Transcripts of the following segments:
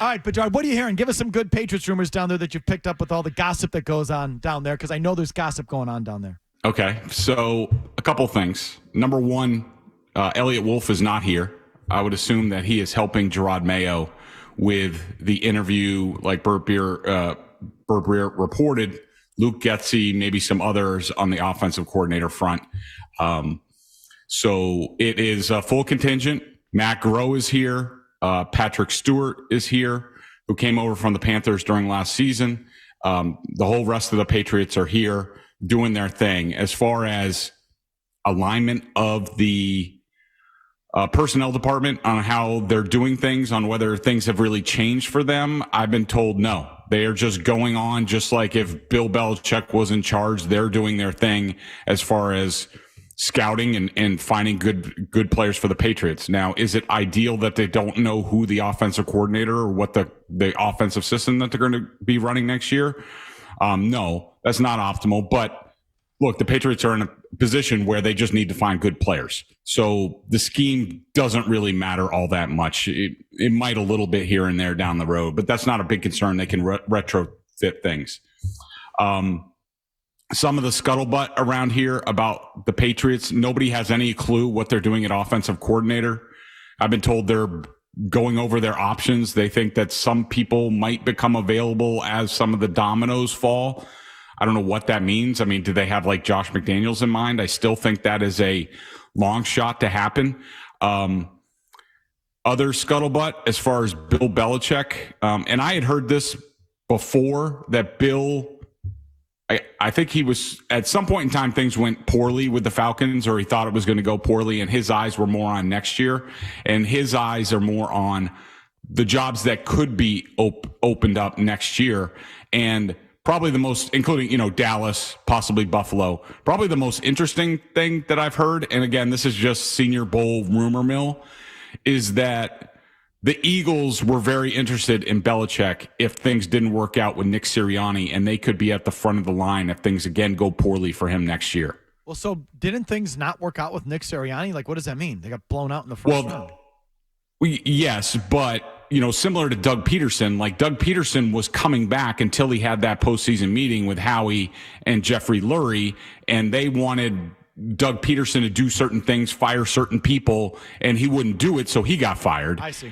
All right, Bedard, what are you hearing? Give us some good Patriots rumors down there that you've picked up with all the gossip that goes on down there, because I know there's gossip going on down there. Okay, so a couple things. Number one, Elliot Wolf is not here. I would assume that he is helping Gerard Mayo with the interview, like Burt Beer reported. Luke Getsy, maybe some others on the offensive coordinator front. So it is a full contingent. Matt Groh is here. Patrick Stewart is here, who came over from the Panthers during last season. The whole rest of the Patriots are here doing their thing. As far as alignment of the personnel department on how they're doing things, on whether things have really changed for them, I've been told no. They are just going on, just like if Bill Belichick was in charge, they're doing their thing as far as scouting and finding good players for the Patriots. Now, is it ideal that they don't know who the offensive coordinator or what the offensive system that they're going to be running next year? No, that's not optimal. But look, the Patriots are in a position where they just need to find good players. So the scheme doesn't really matter all that much. It might a little bit here and there down the road, but that's not a big concern. They can retrofit things. Some of the scuttlebutt around here about the Patriots, nobody has any clue what they're doing at offensive coordinator. I've been told they're going over their options. They think that some people might become available as some of the dominoes fall. I don't know what that means. I mean, do they have like Josh McDaniels in mind? I still think that is a long shot to happen. Other scuttlebutt as far as Bill Belichick, and I had heard this before, that Bill, I think he was, at some point in time, things went poorly with the Falcons, or he thought it was going to go poorly, and his eyes were more on next year, and his eyes are more on the jobs that could be opened up next year. And probably the most, including, Dallas, possibly Buffalo, probably the most interesting thing that I've heard, and again, this is just Senior Bowl rumor mill, is that the Eagles were very interested in Belichick if things didn't work out with Nick Sirianni, and they could be at the front of the line if things again go poorly for him next year. Well, so didn't things not work out with Nick Sirianni? Like, what does that mean? They got blown out in the first round. Yes, but similar to Doug Peterson, like Doug Peterson was coming back until he had that postseason meeting with Howie and Jeffrey Lurie, and they wanted Doug Peterson to do certain things, fire certain people, and he wouldn't do it, so he got fired. I see.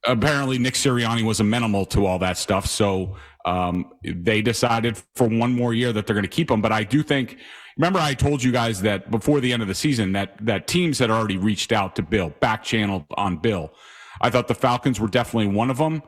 Apparently, Nick Sirianni was amenable to all that stuff, so they decided for one more year that they're going to keep him. But I do think, remember I told you guys that before the end of the season that teams had already reached out to Bill, back-channeled on Bill. I thought the Falcons were definitely one of them.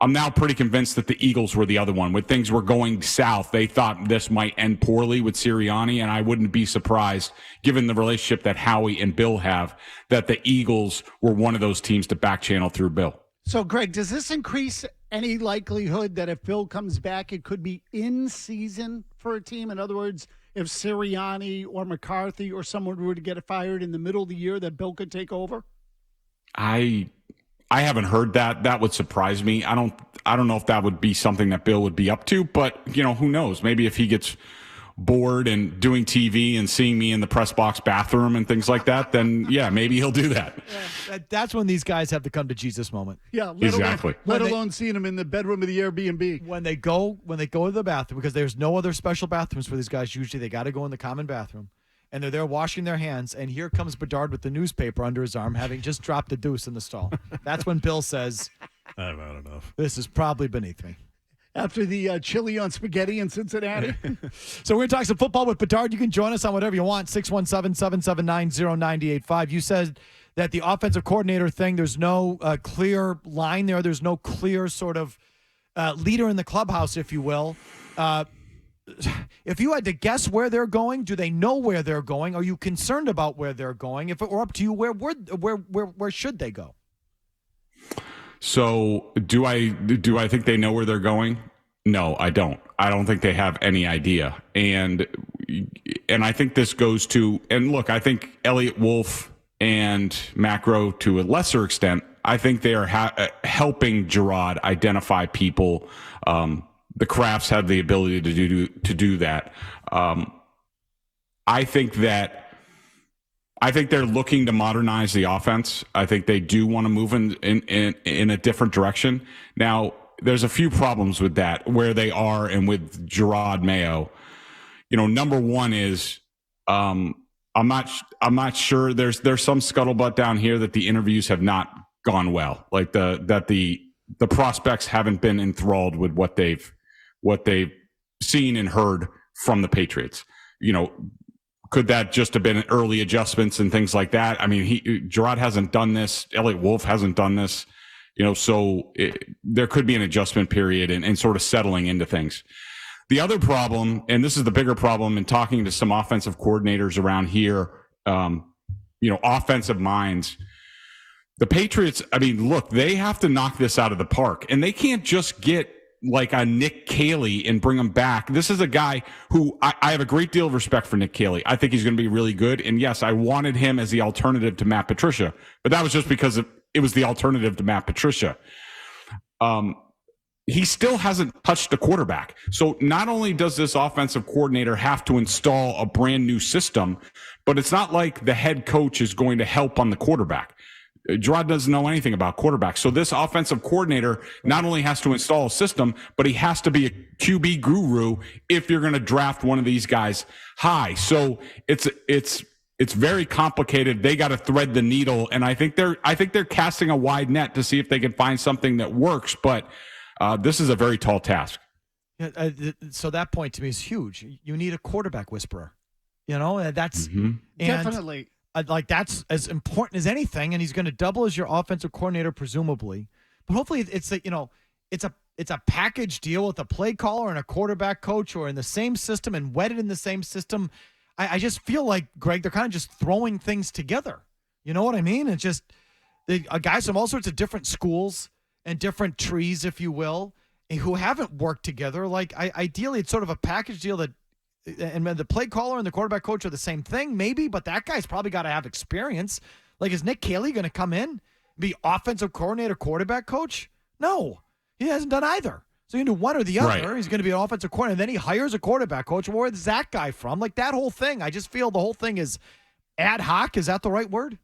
I'm now pretty convinced that the Eagles were the other one. When things were going south, they thought this might end poorly with Sirianni, and I wouldn't be surprised, given the relationship that Howie and Bill have, that the Eagles were one of those teams to back-channel through Bill. So, Greg, does this increase any likelihood that if Bill comes back, it could be in season for a team? In other words, if Sirianni or McCarthy or someone were to get fired in the middle of the year, that Bill could take over? I haven't heard that. That would surprise me. I don't know if that would be something that Bill would be up to, but who knows? Maybe if he gets bored and doing TV and seeing me in the press box bathroom and things like that, then yeah, maybe he'll do that. Yeah, that's when these guys have the come to Jesus moment. Yeah, exactly. Let alone seeing him in the bedroom of the Airbnb. When they go to the bathroom, because there's no other special bathrooms for these guys. Usually they got to go in the common bathroom, and they're there washing their hands, and here comes Bedard with the newspaper under his arm, having just dropped a deuce in the stall. That's when Bill says, I've had enough. This is probably beneath me. After the chili on spaghetti in Cincinnati. So we're going to talk some football with Bedard. You can join us on whatever you want, 617-779-0985. You said that the offensive coordinator thing, there's no clear line there. There's no clear sort of leader in the clubhouse, if you will. If you had to guess where they're going, do they know where they're going? Are you concerned about where they're going? If it were up to you, where should they go? So do I think they know where they're going? No, I don't. I don't think they have any idea. And I think this goes to, and look, I think Elliot Wolf and Macro to a lesser extent, I think they are helping Gerard identify people. The Crafts have the ability to do that. I think I think they're looking to modernize the offense. I think they do want to move in a different direction. Now, there's a few problems with that, where they are, and with Gerard Mayo. Number one is I'm not sure. There's some scuttlebutt down here that the interviews have not gone well. Like the prospects haven't been enthralled with what they've seen and heard from the Patriots. Could that just have been early adjustments and things like that? I mean, Gerard hasn't done this. Elliot Wolf hasn't done this. So there could be an adjustment period and sort of settling into things. The other problem, and this is the bigger problem, in talking to some offensive coordinators around here, offensive minds, the Patriots, I mean, look, they have to knock this out of the park, and they can't just get like a Nick Caley and bring him back. This is a guy who I have a great deal of respect for. Nick Caley. I think he's going to be really good. And yes, I wanted him as the alternative to Matt Patricia, but that was just because it was the alternative to Matt Patricia. He still hasn't touched a quarterback. So not only does this offensive coordinator have to install a brand new system, but it's not like the head coach is going to help on the quarterback. Gerard doesn't know anything about quarterbacks. So this offensive coordinator not only has to install a system, but he has to be a QB guru if you're going to draft one of these guys high. So it's very complicated. They got to thread the needle, and I think they're casting a wide net to see if they can find something that works. But this is a very tall task. Yeah, so that point to me is huge. You need a quarterback whisperer. That's Definitely. Like that's as important as anything, and he's going to double as your offensive coordinator, presumably. But hopefully, it's a package deal with a play caller and a quarterback coach, or in the same system and wedded in the same system. I just feel like, Greg, they're kind of just throwing things together. You know what I mean? It's just guys from all sorts of different schools and different trees, if you will, who haven't worked together. Like ideally, it's sort of a package deal that. And the play caller and the quarterback coach are the same thing, maybe, but that guy's probably got to have experience. Like, is Nick Caley going to come in, be offensive coordinator, quarterback coach? No, he hasn't done either. So you can do one or the other. Right. He's going to be an offensive coordinator. Then he hires a quarterback coach. Where's that guy from? Like, that whole thing, I just feel the whole thing is ad hoc. Is that the right word?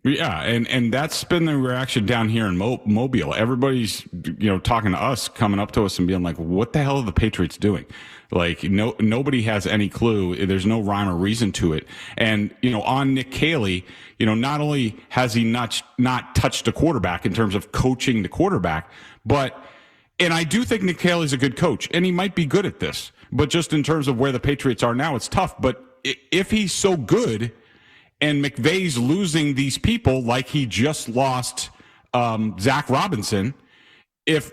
Yeah, and that's been the reaction down here in Mobile. Everybody's, talking to us, coming up to us and being like, what the hell are the Patriots doing? Like, nobody has any clue. There's no rhyme or reason to it. And, on Nick Caley, not only has he not touched a quarterback in terms of coaching the quarterback, and I do think Nick Caley's a good coach, and he might be good at this. But just in terms of where the Patriots are now, it's tough. But if he's so good, and McVay's losing these people like he just lost Zach Robinson, if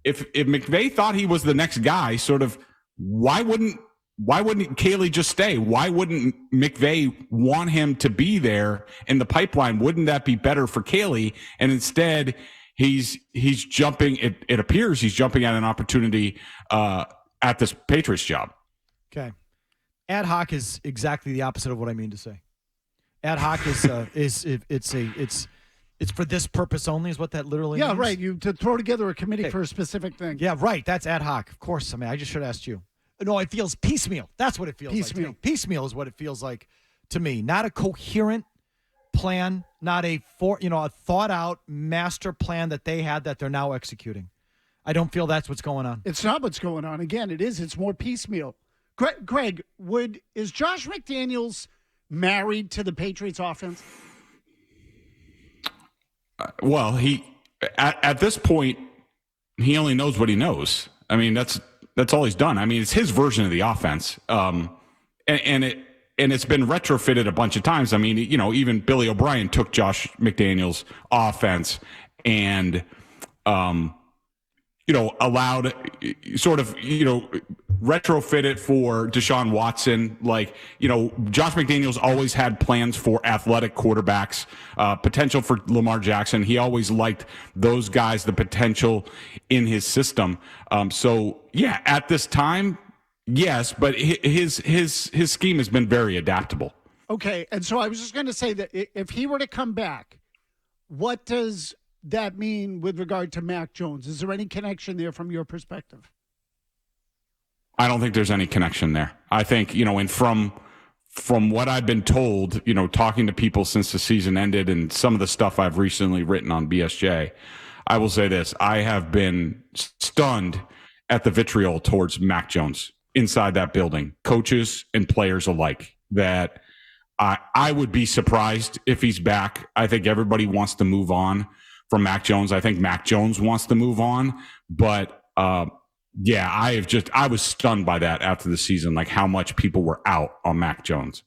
McVay thought he was the next guy, sort of, why wouldn't Caley just stay? Why wouldn't McVay want him to be there in the pipeline? Wouldn't that be better for Caley? And instead, he's jumping. It appears he's jumping at an opportunity at this Patriots job. Okay. Ad hoc is exactly the opposite of what I mean to say. Ad hoc it's for this purpose only, is what that literally means. Yeah, right. You to throw together a committee for a specific thing. Yeah, right. That's ad hoc. Of course. I mean, I just should have asked you. No, it feels piecemeal. That's what it feels like to me. Piecemeal is what it feels like to me. Not a coherent plan, not a thought out master plan that they had that they're now executing. I don't feel that's what's going on. It's not what's going on. Again, it is. It's more piecemeal. Greg, is Josh McDaniels married to the Patriots offense? Well, he at this point, he only knows what he knows. I mean, that's all he's done. I mean, it's his version of the offense, and it's been retrofitted a bunch of times. I mean, even Billy O'Brien took Josh McDaniels' offense and allowed sort of, retrofit it for Deshaun Watson. Like, Josh McDaniels always had plans for athletic quarterbacks, potential for Lamar Jackson. He always liked those guys, the potential in his system. So yeah, at this time, yes, but his scheme has been very adaptable. Okay. And so I was just going to say that if he were to come back, what does that mean with regard to Mac Jones? Is there any connection there from your perspective? I don't think there's any connection there. I think, and from from what I've been told, talking to people since the season ended and some of the stuff I've recently written on BSJ, I will say this. I have been stunned at the vitriol towards Mac Jones inside that building, coaches and players alike, that I would be surprised if he's back. I think everybody wants to move on from Mac Jones. I think Mac Jones wants to move on, but I was stunned by that after the season, like how much people were out on Mac Jones.